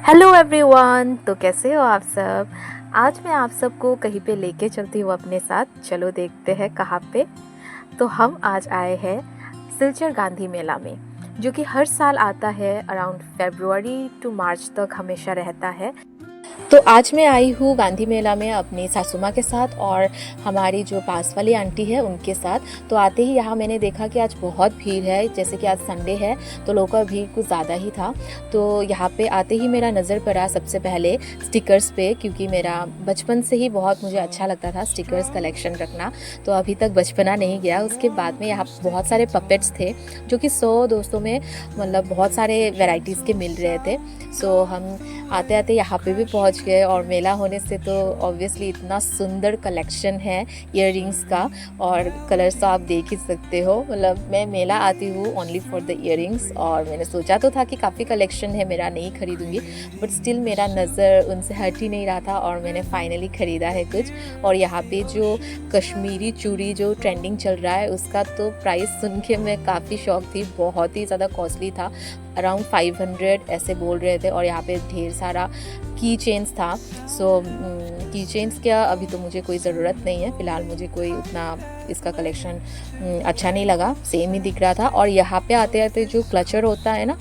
Hello everyone, तो कैसे हो आप सब। आज मैं आप सबको कहीं पे लेके चलती हूँ अपने साथ। चलो देखते हैं कहाँ पे। तो हम आज आए हैं सिलचर गांधी मेला में, जो कि हर साल आता है। अराउंड फरवरी टू मार्च तक हमेशा रहता है। तो आज मैं आई हूँ गांधी मेला में अपनी सासू माँ के साथ और हमारी जो पास वाली आंटी है उनके साथ। तो आते ही यहाँ मैंने देखा कि आज बहुत भीड़ है, जैसे कि आज संडे है तो लोगों का भीड़ कुछ ज़्यादा ही था। तो यहाँ पे आते ही मेरा नज़र पड़ा सबसे पहले स्टिकर्स पे, क्योंकि मेरा बचपन से ही बहुत मुझे अच्छा लगता था स्टिकर्स कलेक्शन रखना। तो अभी तक बचपना नहीं गया। उसके बाद में यहाँ बहुत सारे पपेट्स थे जो कि 100-200 में मतलब बहुत सारे वेराइटीज़ के मिल रहे थे। सो हम आते आते यहाँ पे भी पहुँच गए और मेला होने से तो ऑब्वियसली इतना सुंदर कलेक्शन है इयररिंग्स का, और कलर्स तो आप देख ही सकते हो। मतलब मैं मेला आती हूँ ओनली फॉर द इयररिंग्स, और मैंने सोचा तो था कि काफ़ी कलेक्शन है, मेरा नहीं खरीदूँगी, बट स्टिल मेरा नज़र उनसे हट ही नहीं रहा था और मैंने फाइनली ख़रीदा है कुछ। और यहाँ पे जो कश्मीरी चूड़ी जो ट्रेंडिंग चल रहा है उसका तो प्राइस सुन के मैं काफ़ी शॉक थी। बहुत ही ज़्यादा कॉस्टली था, अराउंड 500 ऐसे बोल रहे थे। और यहाँ पे ढेर सारा की चेन्स था। सो की चेन्स क्या, अभी तो मुझे कोई ज़रूरत नहीं है फ़िलहाल, मुझे कोई उतना इसका कलेक्शन अच्छा नहीं लगा, सेम ही दिख रहा था। और यहाँ पे आते आते जो क्लचर होता है ना,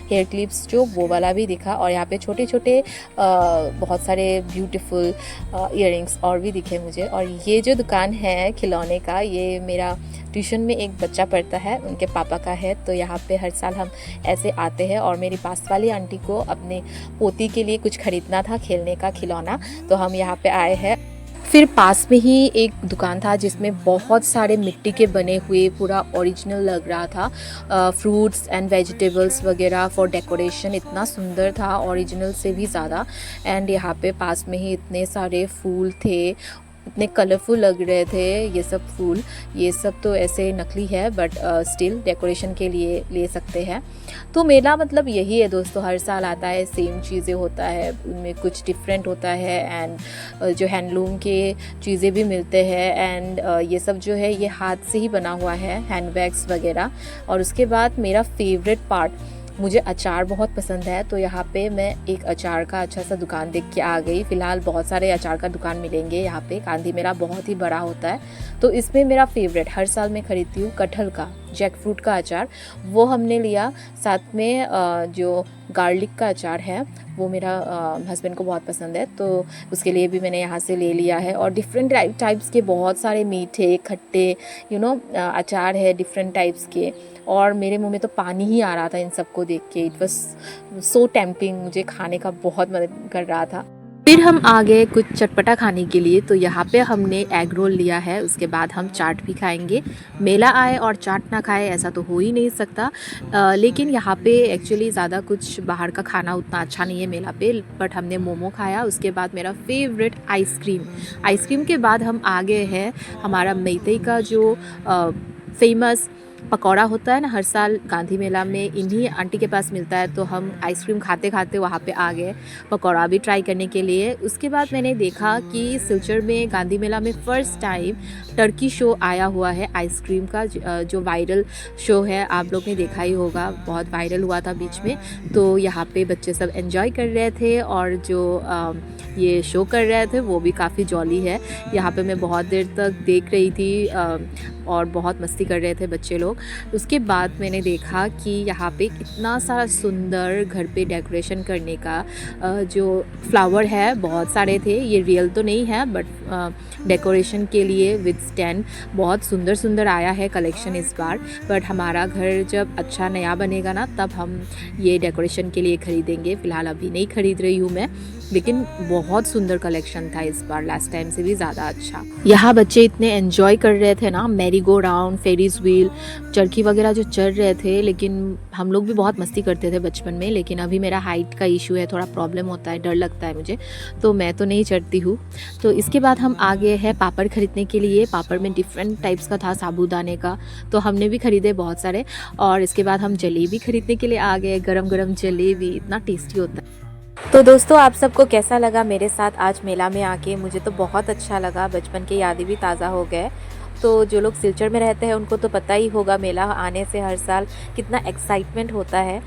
हेयर क्लिप्स, जो वो वाला भी दिखा। और यहाँ पे छोटे छोटे बहुत सारे ब्यूटीफुल इयररिंग्स और भी दिखे मुझे। और ये जो दुकान है खिलौने का, ये मेरा ट्यूशन में एक बच्चा पढ़ता है, उनके पापा का है। तो यहाँ पे हर साल हम ऐसे आते हैं। और मेरी पास वाली आंटी को अपने पोती के लिए कुछ खरीदना था, खेलने का खिलौना, तो हम यहाँ पे आए हैं। फिर पास में ही एक दुकान था जिसमें बहुत सारे मिट्टी के बने हुए, पूरा ओरिजिनल लग रहा था, फ्रूट्स एंड वेजिटेबल्स वगैरह फॉर डेकोरेशन। इतना सुंदर था, ओरिजिनल से भी ज़्यादा। एंड यहाँ पे पास में ही इतने सारे फूल थे, इतने कलरफुल लग रहे थे ये सब फूल। ये सब तो ऐसे नकली है, बट स्टिल डेकोरेशन के लिए ले सकते हैं। तो मेला मतलब यही है दोस्तों, हर साल आता है, सेम चीज़ें होता है, उनमें कुछ डिफरेंट होता है। एंड जो हैंडलूम के चीज़ें भी मिलते हैं। एंड ये सब जो है ये हाथ से ही बना हुआ है, हैंडबैग्स वगैरह। और उसके बाद मेरा फेवरेट पार्ट, मुझे अचार बहुत पसंद है। तो यहाँ पे मैं एक अचार का अच्छा सा दुकान देख के आ गई। फ़िलहाल बहुत सारे अचार का दुकान मिलेंगे यहाँ पे, गांधी मेला बहुत ही बड़ा होता है। तो इसमें मेरा फेवरेट हर साल मैं ख़रीदती हूँ कटहल का, जैक फ्रूट का अचार, वो हमने लिया। साथ में जो गार्लिक का अचार है वो मेरा हस्बैंड को बहुत पसंद है, तो उसके लिए भी मैंने यहाँ से ले लिया है। और डिफरेंट टाइप्स के बहुत सारे मीठे खट्टे अचार है डिफरेंट टाइप्स के। और मेरे मुंह में तो पानी ही आ रहा था इन सबको देख के। इट वाज सो टेम्पटिंग, मुझे खाने का बहुत मन कर रहा था। फिर हम आ गए कुछ चटपटा खाने के लिए। तो यहाँ पे हमने एग रोल लिया है, उसके बाद हम चाट भी खाएंगे। मेला आए और चाट ना खाए ऐसा तो हो ही नहीं सकता। लेकिन यहाँ पे एक्चुअली ज़्यादा कुछ बाहर का खाना उतना अच्छा नहीं है मेला पे, बट हमने मोमो खाया। उसके बाद मेरा फेवरेट आइसक्रीम के बाद हम आ गए हैं हमारा मैथई का जो फेमस पकौड़ा होता है ना, हर साल गांधी मेला में इन्हीं आंटी के पास मिलता है। तो हम आइसक्रीम खाते खाते वहाँ पे आ गए पकौड़ा भी ट्राई करने के लिए। उसके बाद मैंने देखा कि सिलचर में गांधी मेला में फ़र्स्ट टाइम टर्की शो आया हुआ है आइसक्रीम का, जो वायरल शो है, आप लोग ने देखा ही होगा, बहुत वायरल हुआ था बीच में। तो यहाँ पे बच्चे सब एंजॉय कर रहे थे और जो ये शो कर रहे थे वो भी काफ़ी जॉली है। यहाँ पे मैं बहुत देर तक देख रही थी और बहुत मस्ती कर रहे थे बच्चे लोग। उसके बाद मैंने देखा कि यहाँ पे कितना सारा सुंदर घर पे डेकोरेशन करने का जो फ्लावर है बहुत सारे थे। ये रियल तो नहीं है, बट डेकोरेशन के लिए विद स्टैंड बहुत सुंदर सुंदर आया है कलेक्शन इस बार। बट हमारा घर जब अच्छा नया बनेगा ना, तब हम ये डेकोरेशन के लिए ख़रीदेंगे। फ़िलहाल अभी नहीं ख़रीद रही हूँ मैं, लेकिन बहुत सुंदर कलेक्शन था इस बार, लास्ट टाइम से भी ज़्यादा अच्छा। यहाँ बच्चे इतने एंजॉय कर रहे थे ना, merry go round, ferris wheel, चरखी वगैरह जो चल रहे थे। लेकिन हम लोग भी बहुत मस्ती करते थे बचपन में, लेकिन अभी मेरा हाइट का इशू है, थोड़ा प्रॉब्लम होता है, डर लगता है मुझे, तो मैं तो नहीं चढ़ती हूँ। तो इसके बाद हम आ गए हैं पापड़ खरीदने के लिए। पापड़ में डिफरेंट टाइप्स का था, साबूदाने का, तो हमने भी खरीदे बहुत सारे। और इसके बाद हम जलेबी खरीदने के लिए आ गए। गरम गरम जलेबी इतना टेस्टी होता है। तो दोस्तों, आप सबको कैसा लगा मेरे साथ आज मेला में आके? मुझे तो बहुत अच्छा लगा, बचपन की यादें भी ताज़ा हो गए। तो जो लोग सिलचर में रहते हैं उनको तो पता ही होगा मेला आने से हर साल कितना एक्साइटमेंट होता है।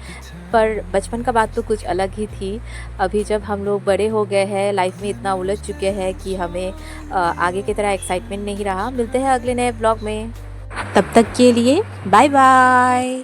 पर बचपन का बात तो कुछ अलग ही थी। अभी जब हम लोग बड़े हो गए हैं, लाइफ में इतना उलझ चुके हैं कि हमें आगे की तरह एक्साइटमेंट नहीं रहा। मिलते हैं अगले नए ब्लॉग में, तब तक के लिए बाय बाय।